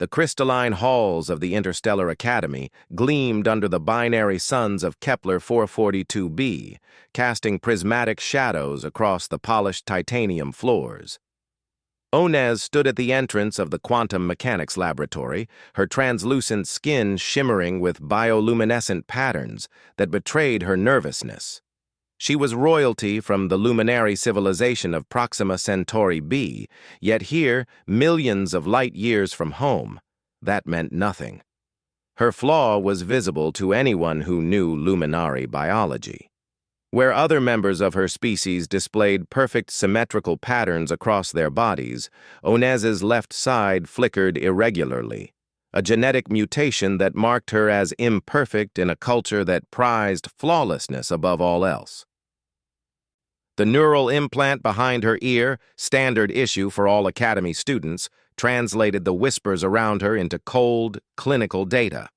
The crystalline halls of the Interstellar Academy gleamed under the binary suns of Kepler 442b, casting prismatic shadows across the polished titanium floors. Onez stood at the entrance of the quantum mechanics laboratory, her translucent skin shimmering with bioluminescent patterns that betrayed her nervousness. She was royalty from the luminary civilization of Proxima Centauri b, yet here, millions of light years from home, that meant nothing. Her flaw was visible to anyone who knew luminary biology. Where other members of her species displayed perfect symmetrical patterns across their bodies, Onez's left side flickered irregularly, a genetic mutation that marked her as imperfect in a culture that prized flawlessness above all else. The neural implant behind her ear, standard issue for all Academy students, translated the whispers around her into cold, clinical data.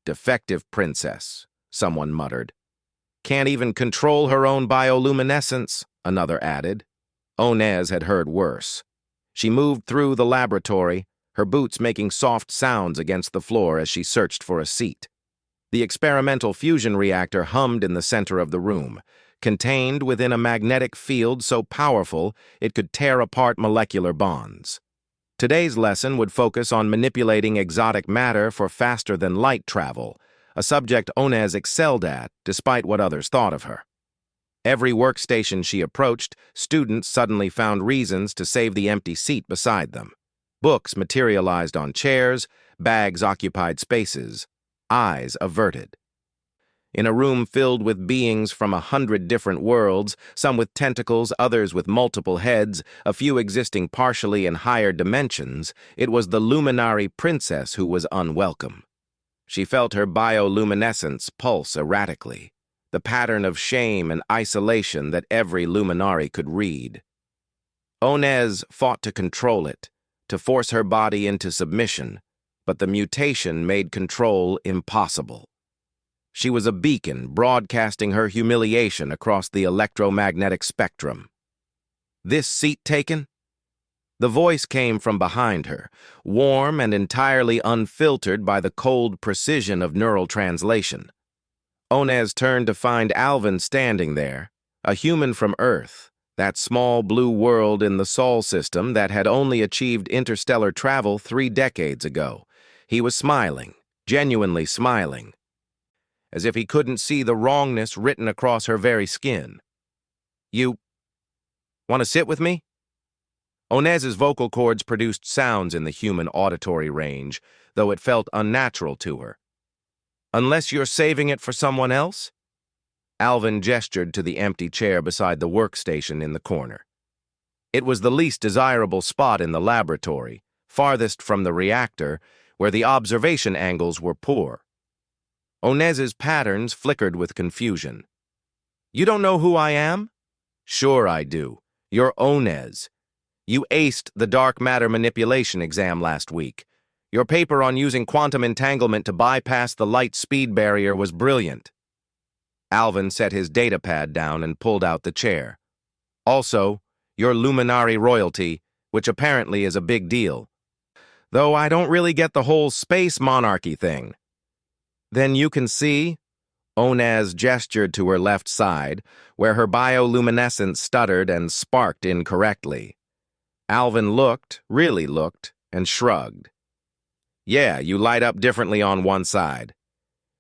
"Defective princess," someone muttered. "Can't even control her own bioluminescence," another added. Onez had heard worse. She moved through the laboratory, her boots making soft sounds against the floor as she searched for a seat. The experimental fusion reactor hummed in the center of the room, contained within a magnetic field so powerful it could tear apart molecular bonds. Today's lesson would focus on manipulating exotic matter for faster-than-light travel, a subject Onez excelled at, despite what others thought of her. Every workstation she approached, students suddenly found reasons to save the empty seat beside them. Books materialized on chairs, bags occupied spaces, eyes averted. In a room filled with beings from 100 different worlds, some with tentacles, others with multiple heads, a few existing partially in higher dimensions, it was the luminary princess who was unwelcome. She felt her bioluminescence pulse erratically, the pattern of shame and isolation that every luminary could read. Onez fought to control it, to force her body into submission, but the mutation made control impossible. She was a beacon broadcasting her humiliation across the electromagnetic spectrum. "This seat taken?" The voice came from behind her, warm and entirely unfiltered by the cold precision of neural translation. Onez turned to find Alvin standing there, a human from Earth, that small blue world in the Sol system that had only achieved interstellar travel 3 decades ago. He was smiling, genuinely smiling, as if he couldn't see the wrongness written across her very skin. "You want to sit with me?" Onez's vocal cords produced sounds in the human auditory range, though it felt unnatural to her. "Unless you're saving it for someone else?" Alvin gestured to the empty chair beside the workstation in the corner. It was the least desirable spot in the laboratory, farthest from the reactor, where the observation angles were poor. Onez's patterns flickered with confusion. "You don't know who I am?" "Sure I do. You're Onez. You aced the dark matter manipulation exam last week. Your paper on using quantum entanglement to bypass the light speed barrier was brilliant." Alvin set his datapad down and pulled out the chair. "Also, you're luminary royalty, which apparently is a big deal. Though I don't really get the whole space monarchy thing." "Then you can see?" Onez gestured to her left side, where her bioluminescence stuttered and sparked incorrectly. Alvin looked, really looked, and shrugged. "Yeah, you light up differently on one side.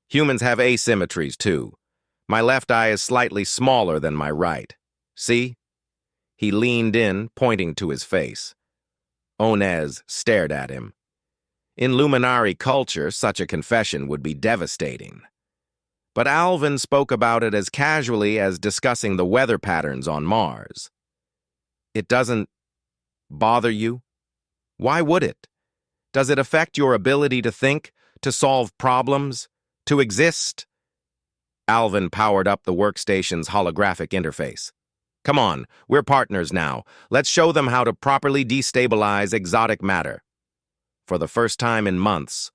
Humans have asymmetries, too. My left eye is slightly smaller than my right. See?" He leaned in, pointing to his face. Onez stared at him. In luminary culture, such a confession would be devastating. But Alvin spoke about it as casually as discussing the weather patterns on Mars. "It doesn't bother you? Why would it? Does it affect your ability to think, to solve problems, to exist?" Alvin powered up the workstation's holographic interface. "Come on, we're partners now. Let's show them how to properly destabilize exotic matter." For the first time in months,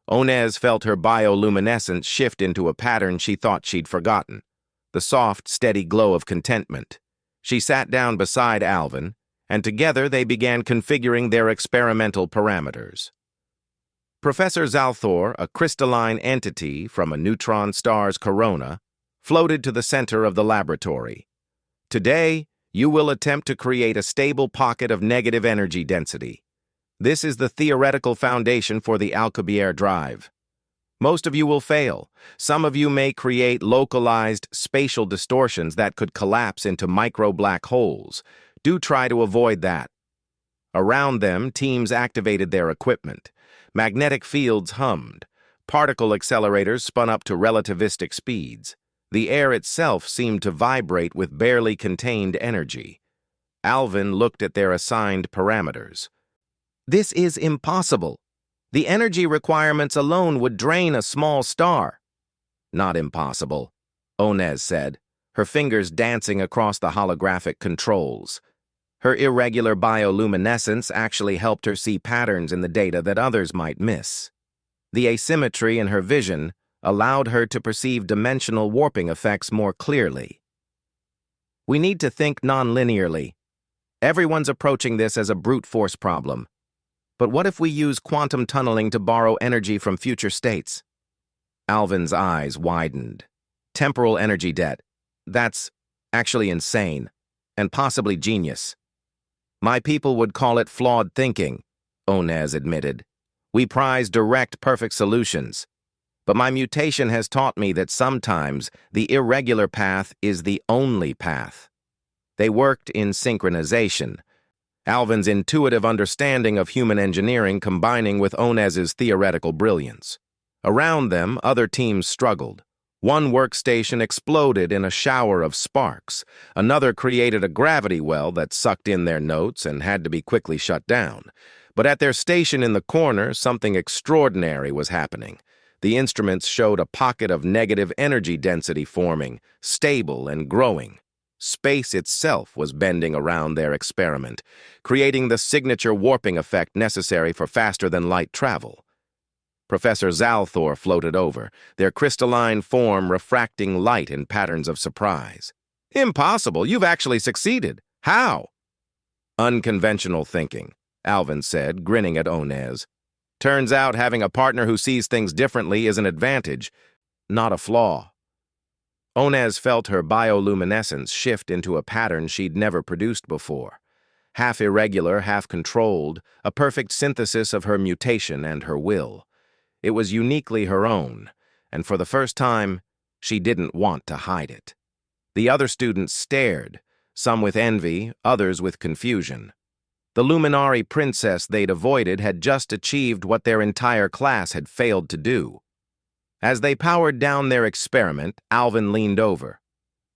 Onez felt her bioluminescence shift into a pattern she thought she'd forgotten, the soft, steady glow of contentment. She sat down beside Alvin, and together they began configuring their experimental parameters. Professor Zalthor, a crystalline entity from a neutron star's corona, floated to the center of the laboratory. Today, you will attempt to create a stable pocket of negative energy density. This is the theoretical foundation for the Alcubierre drive. Most of you will fail. Some of you may create localized spatial distortions that could collapse into micro-black holes. Do try to avoid that. Around them, teams activated their equipment. Magnetic fields hummed. Particle accelerators spun up to relativistic speeds. The air itself seemed to vibrate with barely contained energy. Alvin looked at their assigned parameters. This is impossible. The energy requirements alone would drain a small star. Not impossible, Onez said, her fingers dancing across the holographic controls. Her irregular bioluminescence actually helped her see patterns in the data that others might miss. The asymmetry in her vision allowed her to perceive dimensional warping effects more clearly. We need to think non-linearly. Everyone's approaching this as a brute force problem. But what if we use quantum tunneling to borrow energy from future states? Alvin's eyes widened. Temporal energy debt. That's actually insane, and possibly genius. My people would call it flawed thinking, Onez admitted. We prize direct, perfect solutions. But my mutation has taught me that sometimes the irregular path is the only path. They worked in synchronization. Alvin's intuitive understanding of human engineering combining with Onez's theoretical brilliance. Around them, other teams struggled. One workstation exploded in a shower of sparks. Another created a gravity well that sucked in their notes and had to be quickly shut down. But at their station in the corner, something extraordinary was happening. The instruments showed a pocket of negative energy density forming, stable and growing. Space itself was bending around their experiment, creating the signature warping effect necessary for faster-than-light travel. Professor Zalthor floated over, their crystalline form refracting light in patterns of surprise. Impossible! You've actually succeeded! How? Unconventional thinking, Alvin said, grinning at Onez. Turns out having a partner who sees things differently is an advantage, not a flaw. Onez felt her bioluminescence shift into a pattern she'd never produced before. Half irregular, half controlled, a perfect synthesis of her mutation and her will. It was uniquely her own, and for the first time, she didn't want to hide it. The other students stared, some with envy, others with confusion. The Luminari princess they'd avoided had just achieved what their entire class had failed to do. As they powered down their experiment, Alvin leaned over.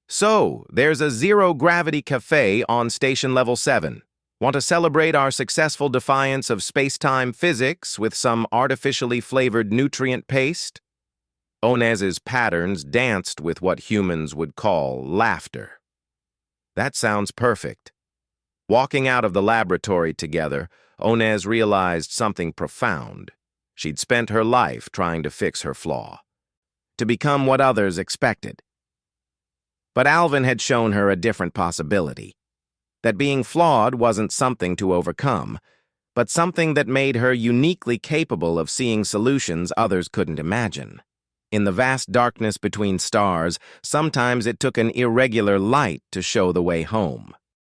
So, there's a zero-gravity cafe on station level 7. Want to celebrate our successful defiance of space-time physics with some artificially flavored nutrient paste? Onez's patterns danced with what humans would call laughter. That sounds perfect. Walking out of the laboratory together, Onez realized something profound. She'd spent her life trying to fix her flaw, to become what others expected. But Alvin had shown her a different possibility, that being flawed wasn't something to overcome, but something that made her uniquely capable of seeing solutions others couldn't imagine. In the vast darkness between stars, sometimes it took an irregular light to show the way home.